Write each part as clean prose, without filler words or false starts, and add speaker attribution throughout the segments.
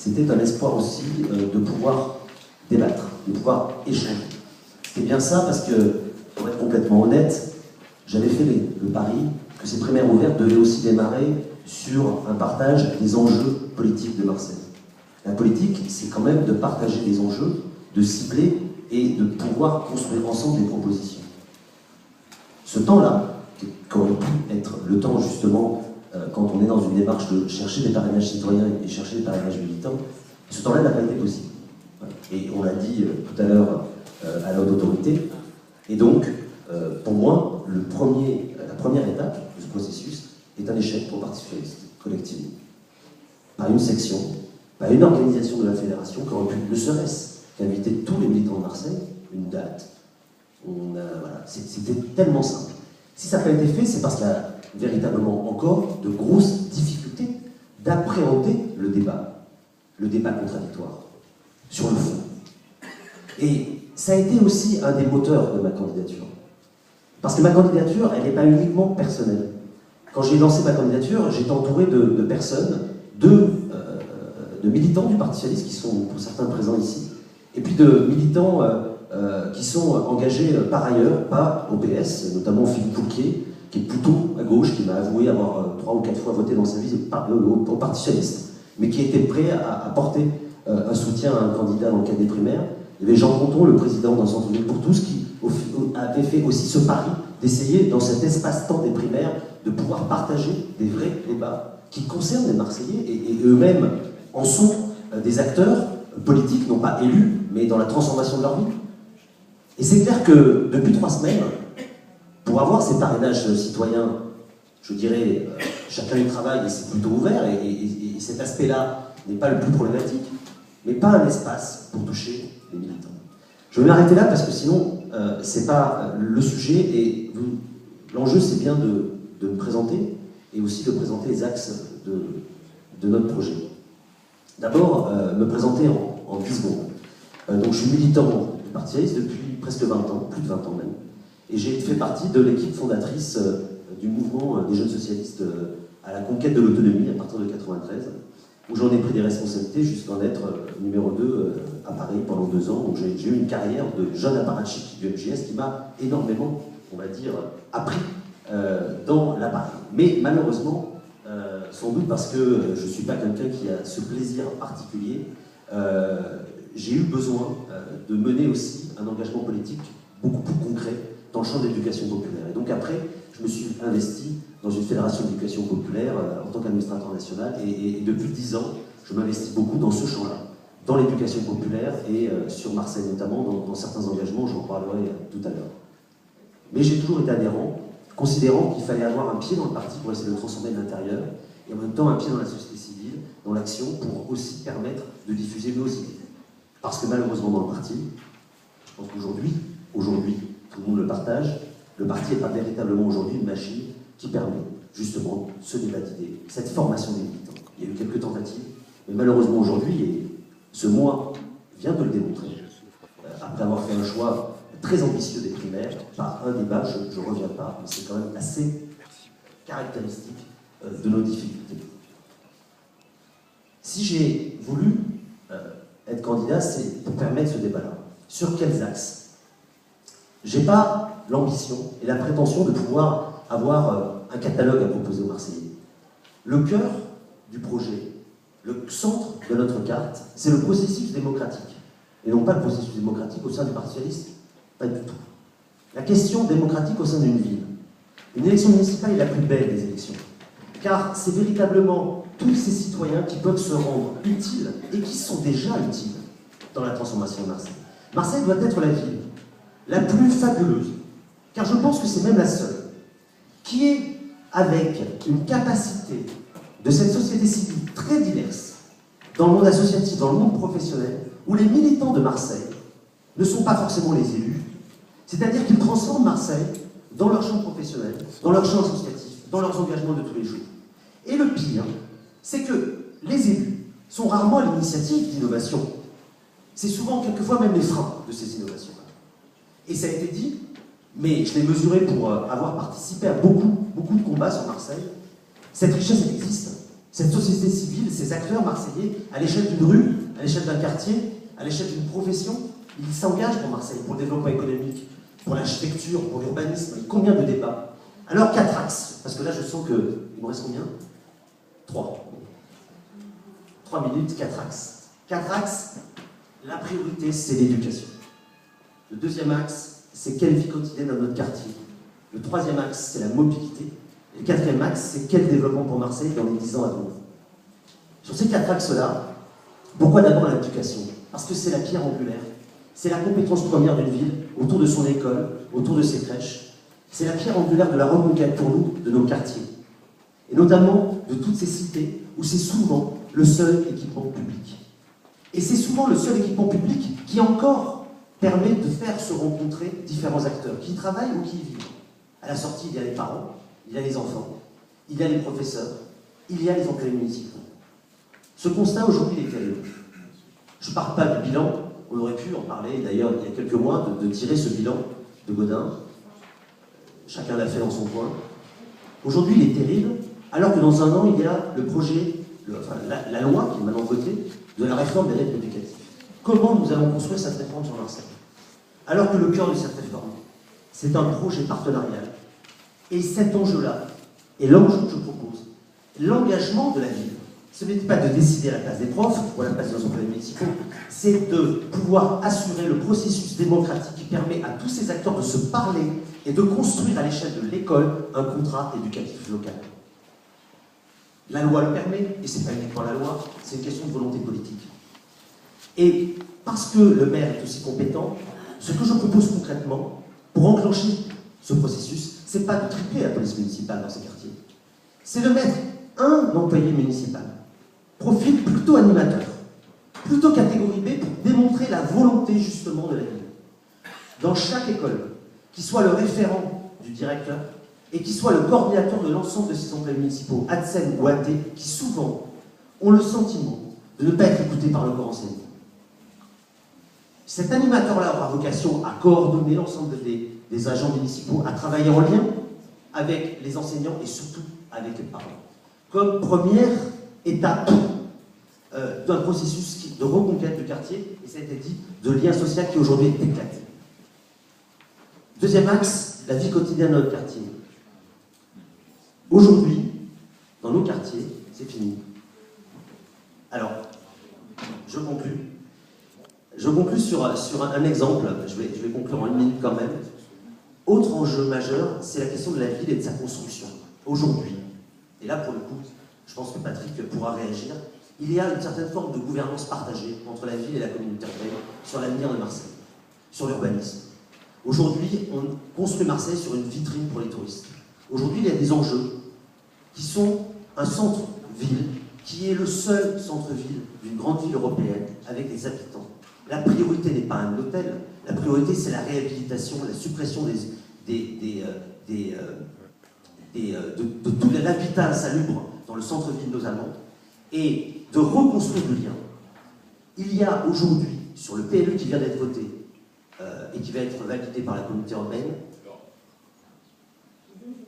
Speaker 1: c'était un espoir aussi de pouvoir débattre, de pouvoir échanger. C'était bien ça parce que, pour être complètement honnête, j'avais fait le pari que ces primaires ouvertes devaient aussi démarrer sur un partage des enjeux politiques de Marseille. La politique, c'est quand même de partager les enjeux, de cibler et de pouvoir construire ensemble des propositions. Ce temps-là, qui aurait pu être le temps justement, quand on est dans une démarche de chercher des parrainages citoyens et chercher des parrainages militants, ce temps-là n'a pas été possible. Et on l'a dit tout à l'heure à l'ordre d'autorité. Et donc, pour moi, la première étape de ce processus est un échec pour le Parti socialiste, collectivement. Pas une section, pas une organisation de la fédération qui aurait pu, ne serait-ce qu'inviter tous les militants de Marseille, une date. Voilà, c'était tellement simple. Si ça n'a pas été fait, c'est parce qu'il y a véritablement encore de grosses difficultés d'appréhender le débat contradictoire, sur le fond. Et ça a été aussi un des moteurs de ma candidature. Parce que ma candidature, elle n'est pas uniquement personnelle. Quand j'ai lancé ma candidature, j'étais entouré de personnes, de militants du Parti socialiste qui sont pour certains présents ici, et puis de militants qui sont engagés par ailleurs, pas au PS, notamment Philippe Poulquier, qui est plutôt à gauche, qui m'a avoué avoir 3 ou 4 fois voté dans sa vie au Parti socialiste, mais qui était prêt à porter un soutien à un candidat dans le cadre des primaires. Il y avait Jean Ponton, le président d'un centre-ville pour tous, qui avait fait aussi ce pari d'essayer, dans cet espace-temps des primaires, de pouvoir partager des vrais débats qui concernent les Marseillais, et eux-mêmes en sont des acteurs politiques, non pas élus, mais dans la transformation de leur vie. Et c'est clair que depuis 3 semaines, pour avoir ces parrainages citoyens, je dirais, chacun y travaille et c'est plutôt ouvert, et cet aspect-là n'est pas le plus problématique, mais pas un espace pour toucher les militants. Je vais m'arrêter là parce que sinon, c'est pas le sujet, et l'enjeu c'est bien de me présenter, et aussi de présenter les axes de notre projet. D'abord, me présenter en 10 secondes. Donc je suis militant du Parti socialiste depuis presque 20 ans, plus de 20 ans même, et j'ai fait partie de l'équipe fondatrice du mouvement des jeunes socialistes à la conquête de l'autonomie à partir de 1993, où j'en ai pris des responsabilités jusqu'à en être numéro 2 à Paris pendant 2 ans. Donc j'ai eu une carrière de jeune apparatchik du MJS qui m'a énormément, on va dire, appris dans l'appareil. Mais malheureusement, sans doute parce que je ne suis pas quelqu'un qui a ce plaisir particulier, j'ai eu besoin de mener aussi un engagement politique beaucoup plus concret dans le champ de l'éducation populaire. Et donc après, je me suis investi dans une fédération d'éducation populaire en tant qu'administrateur national, et depuis 10 ans, je m'investis beaucoup dans ce champ-là, dans l'éducation populaire, et sur Marseille notamment, dans certains engagements, j'en parlerai tout à l'heure. Mais j'ai toujours été adhérent, considérant qu'il fallait avoir un pied dans le parti pour essayer de le transformer de l'intérieur, et en même temps un pied dans la société civile, dans l'action, pour aussi permettre de diffuser nos idées. Parce que malheureusement dans le parti, je pense qu'aujourd'hui, tout le monde le partage, le parti n'est pas véritablement aujourd'hui une machine qui permet justement ce débat d'idées, cette formation des militants. Il y a eu quelques tentatives, mais malheureusement aujourd'hui, et ce mois vient de le démontrer, après avoir fait un choix très ambitieux des primaires, par un débat, je ne reviens pas, mais c'est quand même assez caractéristique de nos difficultés. Si j'ai voulu être candidat, c'est pour permettre ce débat-là. Sur quels axes? J'ai pas l'ambition et la prétention de pouvoir avoir un catalogue à proposer aux Marseillais. Le cœur du projet, le centre de notre carte, c'est le processus démocratique. Et non pas le processus démocratique au sein du Parti socialiste, pas du tout. La question démocratique au sein d'une ville. Une élection municipale est la plus belle des élections. Car c'est véritablement tous ces citoyens qui peuvent se rendre utiles et qui sont déjà utiles dans la transformation de Marseille. Marseille doit être la ville la plus fabuleuse, car je pense que c'est même la seule, qui est avec une capacité de cette société civile très diverse, dans le monde associatif, dans le monde professionnel, où les militants de Marseille ne sont pas forcément les élus, c'est-à-dire qu'ils transforment Marseille dans leur champ professionnel, dans leur champ associatif, dans leurs engagements de tous les jours. Et le pire, c'est que les élus sont rarement à l'initiative d'innovation. C'est souvent, quelquefois, même les freins de ces innovations-là. Et ça a été dit, mais je l'ai mesuré pour avoir participé à beaucoup de combats sur Marseille. Cette richesse, elle existe. Cette société civile, ces acteurs marseillais, à l'échelle d'une rue, à l'échelle d'un quartier, à l'échelle d'une profession, ils s'engagent pour Marseille, pour le développement économique, pour l'architecture, pour l'urbanisme. Combien de débats? Alors 4 axes, parce que là je sens que... Il me reste combien? 3 minutes, 4 axes. 4 axes, la priorité c'est l'éducation. Le deuxième axe, c'est quelle vie quotidienne dans notre quartier. Le troisième axe, c'est la mobilité. Et le quatrième axe, c'est quel développement pour Marseille dans les 10 ans à venir. Sur ces 4 axes-là, pourquoi d'abord l'éducation? Parce que c'est la pierre angulaire. C'est la compétence première d'une ville, autour de son école, autour de ses crèches. C'est la pierre angulaire de la reconquête pour nous, de nos quartiers. Et notamment de toutes ces cités où c'est souvent le seul équipement public. Et c'est souvent le seul équipement public qui encore permet de faire se rencontrer différents acteurs, qui y travaillent ou qui y vivent. À la sortie, il y a les parents, il y a les enfants, il y a les professeurs, il y a les employés municipaux. Ce constat aujourd'hui est terrible. Je ne parle pas du bilan, on aurait pu en parler d'ailleurs il y a quelques mois, de tirer ce bilan de Gaudin. Chacun l'a fait dans son coin. Aujourd'hui, il est terrible, alors que dans un an, il y a le projet, la loi qui est maintenant votée, de la réforme des rythmes éducatifs. Comment nous allons construire cette réforme sur Marseille? Alors que le cœur de cette réforme, c'est un projet partenarial. Et cet enjeu-là, et l'enjeu que je propose, l'engagement de la ville, ce n'est pas de décider à la place des profs ou à la place des employés municipaux, c'est de pouvoir assurer le processus démocratique qui permet à tous ces acteurs de se parler et de construire à l'échelle de l'école un contrat éducatif local. La loi le permet, et ce n'est pas uniquement la loi, c'est une question de volonté politique. Et parce que le maire est aussi compétent, ce que je propose concrètement, pour enclencher ce processus, c'est pas de tripler la police municipale dans ces quartiers. C'est de mettre un employé municipal, profil plutôt animateur, plutôt catégorie B, pour démontrer la volonté justement de la ville. Dans chaque école, qui soit le référent du directeur, et qui soit le coordinateur de l'ensemble de ces employés municipaux, ADSEM ou AT, qui souvent ont le sentiment de ne pas être écoutés par le corps enseignant. Cet animateur-là aura vocation à coordonner l'ensemble des agents municipaux, à travailler en lien avec les enseignants et surtout avec les parents. Comme première étape d'un processus de reconquête du quartier, et ça a été dit, de lien social qui aujourd'hui est éclaté. Deuxième axe, la vie quotidienne de notre quartier. Aujourd'hui, dans nos quartiers, c'est fini. Alors, je conclue. Je conclue sur un exemple, je vais conclure en 1 minute quand même. Autre enjeu majeur, c'est la question de la ville et de sa construction. Aujourd'hui, et là pour le coup, je pense que Patrick pourra réagir, il y a une certaine forme de gouvernance partagée entre la ville et la communauté urbaine sur l'avenir de Marseille, sur l'urbanisme. Aujourd'hui, on construit Marseille sur une vitrine pour les touristes. Aujourd'hui, il y a des enjeux qui sont un centre-ville, qui est le seul centre-ville d'une grande ville européenne avec des habitants. La priorité n'est pas un hôtel, la priorité c'est la réhabilitation, la suppression de tout l'habitat insalubre dans le centre-ville notamment, et de reconstruire le lien. Il y a aujourd'hui, sur le PLU qui vient d'être voté et qui va être validé par la communauté urbaine,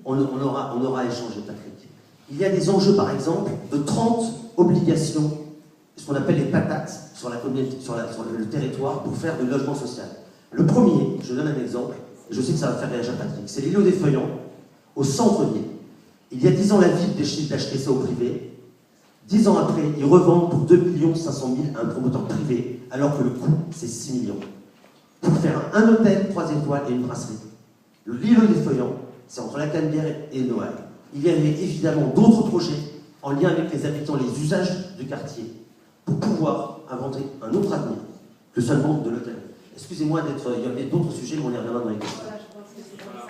Speaker 1: on aura échangé, Patrick. Il y a des enjeux, par exemple, de 30 obligations, ce qu'on appelle les patates, sur le territoire pour faire du logement social. Le premier, je donne un exemple, je sais que ça va faire réagir Patrick, c'est l'îlot des Feuillants, au centre-ville. Il y a 10 ans, la ville décide d'acheter ça au privé. 10 ans après, ils revendent pour 2 500 000 à un promoteur privé, alors que le coût, c'est 6 millions. Pour faire un hôtel, 3 étoiles et une brasserie. L'îlot des Feuillants, c'est entre la Canebière et Noailles. Il y avait évidemment d'autres projets en lien avec les habitants, les usages du quartier, pour pouvoir inventer un autre avenir que seulement de l'hôtel. Excusez-moi d'être... Il y avait d'autres sujets, mais on y reviendra dans les questions.
Speaker 2: Voilà, je pense que c'est comme ça.